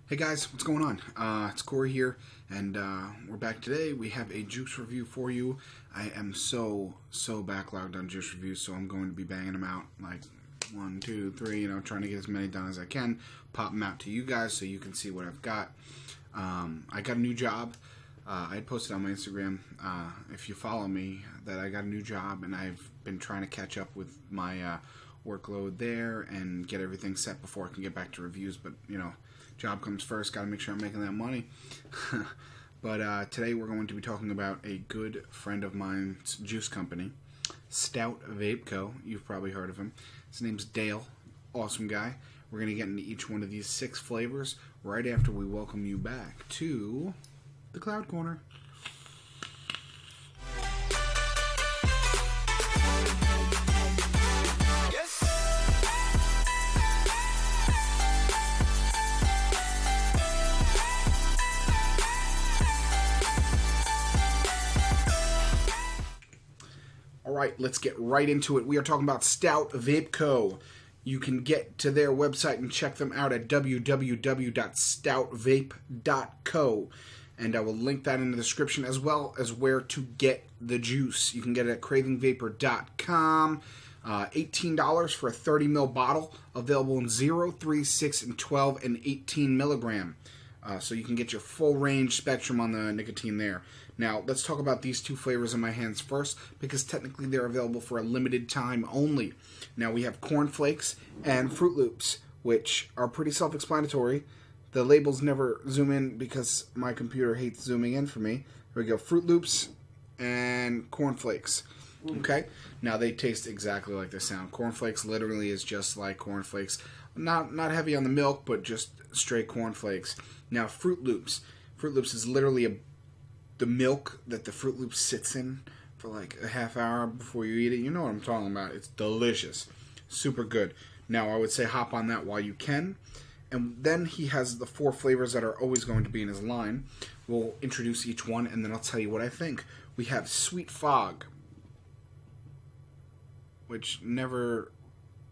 Hey guys, what's going on? It's Corey here, and we're back today. We have a juice review for you. I am so backlogged on juice reviews, so I'm going to be banging them out like 1, 2, 3, trying to get as many done as I can. Pop them out to you guys so you can see what I've got. I got a new job. I had posted on my Instagram, if you follow me, that I got a new job, and I've been trying to catch up with my workload there and get everything set before I can get back to reviews, but job comes first. Got to make sure I'm making that money. But today we're going to be talking about a good friend of mine's juice company, Stout Vape Co. You've probably heard of him. His name's Dale. Awesome guy. We're going to get into each one of these 6 flavors right after we welcome you back to the Cloud Corner. Alright, let's get right into it. We are talking about Stout Vape Co. You can get to their website and check them out at www.stoutvape.co. And I will link that in the description, as well as where to get the juice. You can get it at cravingvapor.com. $18 for a 30 ml bottle, available in 0, 3, 6, and 12, and 18 milligram. So you can get your full range spectrum on the nicotine there. Now, let's talk about these 2 flavors in my hands first, because technically they're available for a limited time only. Now, we have Corn Flakes and Fruit Loops, which are pretty self-explanatory. The labels never zoom in because my computer hates zooming in for me. Here we go, Fruit Loops and Corn Flakes. Okay? Now, they taste exactly like they sound. Corn Flakes literally is just like Corn Flakes. Not heavy on the milk, but just straight Corn Flakes. Now, Fruit Loops. Fruit Loops is literally the milk that the Fruit Loops sits in for like a half hour before you eat it. You know what I'm talking about. It's delicious. Super good. Now, I would say hop on that while you can. And then he has the 4 flavors that are always going to be in his line. We'll introduce each one, and then I'll tell you what I think. We have Sweet Fog, which never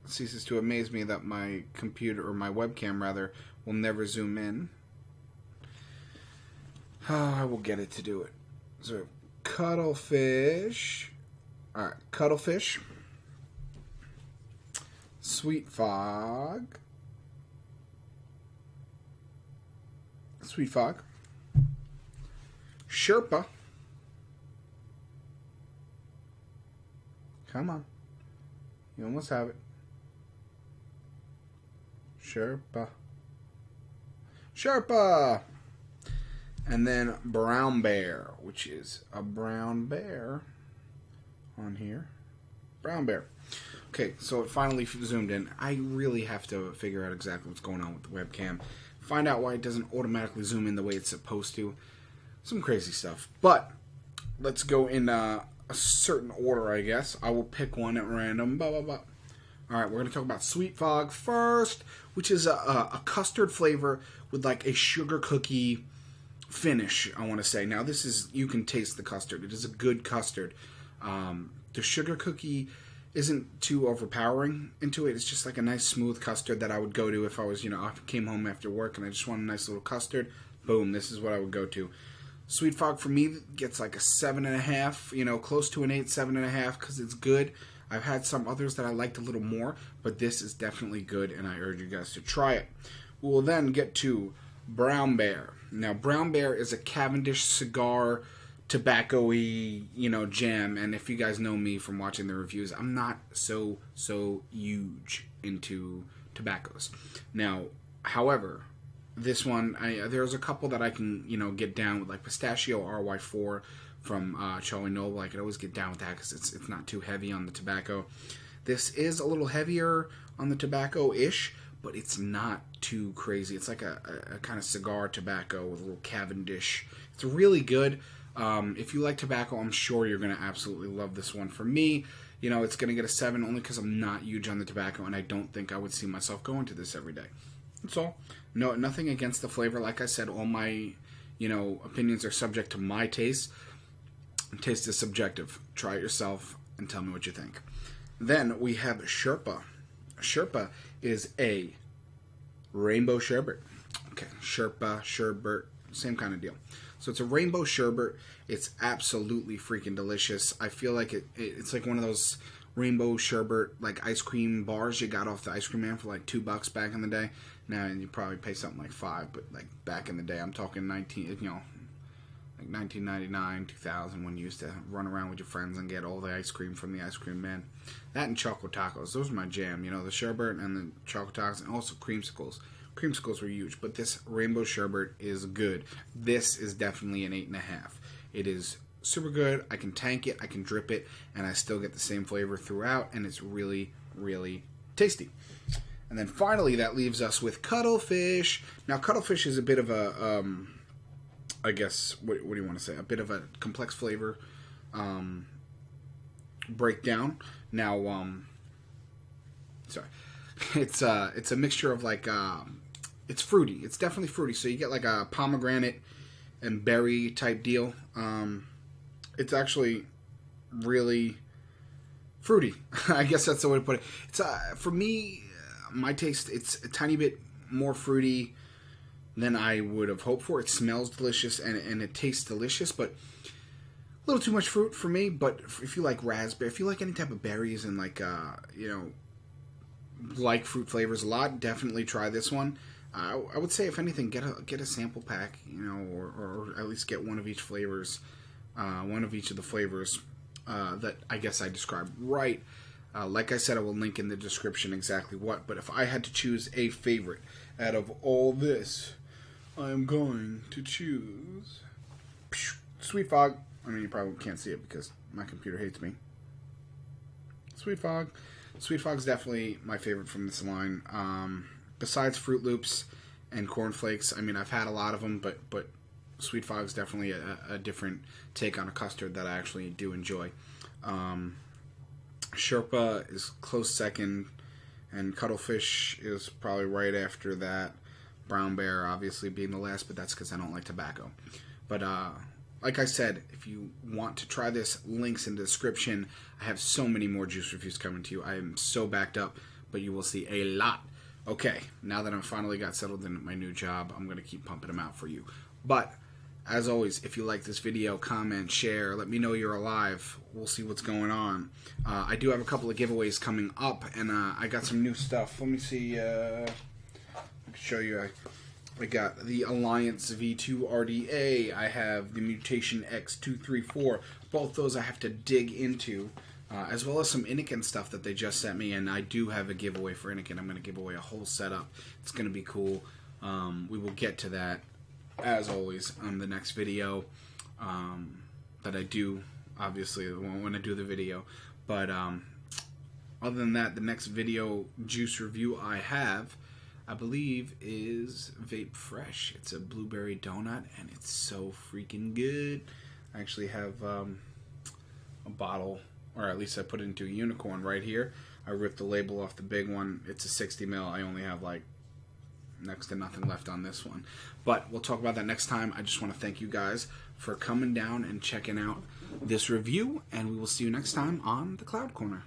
ceases to amaze me that my computer, or my webcam rather, will never zoom in. I will get it to do it. So, Cuttlefish. Alright, Cuttlefish. Sweet Fog. Sweet Fog. Sherpa. Come on. You almost have it. Sherpa. Sherpa! And then Brown Bear, which is a brown bear on here. Brown Bear. Okay, so it finally zoomed in. I really have to figure out exactly what's going on with the webcam. Find out why it doesn't automatically zoom in the way it's supposed to. Some crazy stuff. But let's go in a certain order, I guess. I will pick one at random. Blah, blah, blah. Alright, we're going to talk about Sweet Fog first, which is a custard flavor with like a sugar cookie finish, I want to say. Now, this is, you can taste the custard. It is a good custard. The sugar cookie isn't too overpowering into it. It's just like a nice smooth custard that I would go to if I was, I came home after work and I just want a nice little custard. Boom, this is what I would go to. Sweet Fog for me gets like a 7.5, close to an 8, 7.5, because it's good. I've had some others that I liked a little more, but this is definitely good, and I urge you guys to try it. We will then get to Brown Bear. Now, Brown Bear is a Cavendish cigar, tobacco-y, jam, and if you guys know me from watching the reviews, I'm not so huge into tobaccos. Now, however, this one, there's a couple that I can, get down with, like Pistachio RY4 from Charlie Noble. I could always get down with that because it's not too heavy on the tobacco. This is a little heavier on the tobacco-ish, but it's not too crazy. It's like a kind of cigar tobacco with a little Cavendish. It's really good. If you like tobacco, I'm sure you're going to absolutely love this one. For me, it's going to get a 7 only because I'm not huge on the tobacco, and I don't think I would see myself going to this every day. That's all. No, nothing against the flavor. Like I said, all my, opinions are subject to my taste. Taste is subjective. Try it yourself and tell me what you think. Then we have Sherpa. Sherpa is a rainbow sherbet. Okay, Sherpa, sherbet, same kind of deal. So it's a rainbow sherbet. It's absolutely freaking delicious. I feel like it's like one of those rainbow sherbet like ice cream bars you got off the ice cream man for like $2 back in the day. Now you probably pay something like $5, but like back in the day, I'm talking 1999, 2000, when you used to run around with your friends and get all the ice cream from the ice cream man. That and chocolate tacos, those are my jam. You know, the sherbet and the chocolate tacos, and also creamsicles. Creamsicles were huge, but this rainbow sherbet is good. This is definitely an 8.5. It is super good. I can tank it, I can drip it, and I still get the same flavor throughout, and it's really, really tasty. And then finally, that leaves us with cuttlefish. Now, cuttlefish is a bit of a, I guess, what do you want to say? A bit of a complex flavor breakdown. Now, sorry, it's a mixture of like, it's fruity. It's definitely fruity. So you get like a pomegranate and berry type deal. It's actually really fruity. I guess that's the way to put it. It's for me, my taste, it's a tiny bit more fruity than I would have hoped for. It smells delicious and it tastes delicious, but a little too much fruit for me. But if you like raspberry, if you like any type of berries and like like fruit flavors a lot, definitely try this one. I would say, if anything, get a sample pack, or at least get one of each flavors, one of each of the flavors that I guess I described right. Like I said, I will link in the description exactly what. But if I had to choose a favorite out of all this, I am going to choose Sweet Fog. I mean, you probably can't see it because my computer hates me. Sweet Fog. Sweet Fog's definitely my favorite from this line. Besides Fruit Loops and Corn Flakes, I mean, I've had a lot of them, but Sweet Fog's definitely a different take on a custard that I actually do enjoy. Sherpa is close second, and Cuttlefish is probably right after that. Brown Bear obviously being the last, but that's because I don't like tobacco. But like I said, if you want to try this, links in the description. I have so many more juice reviews coming to you. I am so backed up, but you will see a lot. Okay, now that I've finally got settled in my new job, I'm going to keep pumping them out for you. But, as always, if you like this video, comment, share, let me know you're alive. We'll see what's going on. I do have a couple of giveaways coming up, and I got some new stuff. Let me see. I can show you. I got the Alliance V2 RDA. I have the Mutation X234. Both those I have to dig into. As well as some Inikin stuff that they just sent me, and I do have a giveaway for Inikin. I'm going to give away a whole setup. It's going to be cool. We will get to that, as always, on the next video that I do, obviously, when I do the video. But other than that, the next video juice review I have, I believe, is Vape Fresh. It's a blueberry donut, and it's so freaking good. I actually have a bottle, or at least I put it into a unicorn right here. I ripped the label off the big one. It's a 60 ml. I only have like next to nothing left on this one. But we'll talk about that next time. I just want to thank you guys for coming down and checking out this review, and we will see you next time on the Cloud Corner.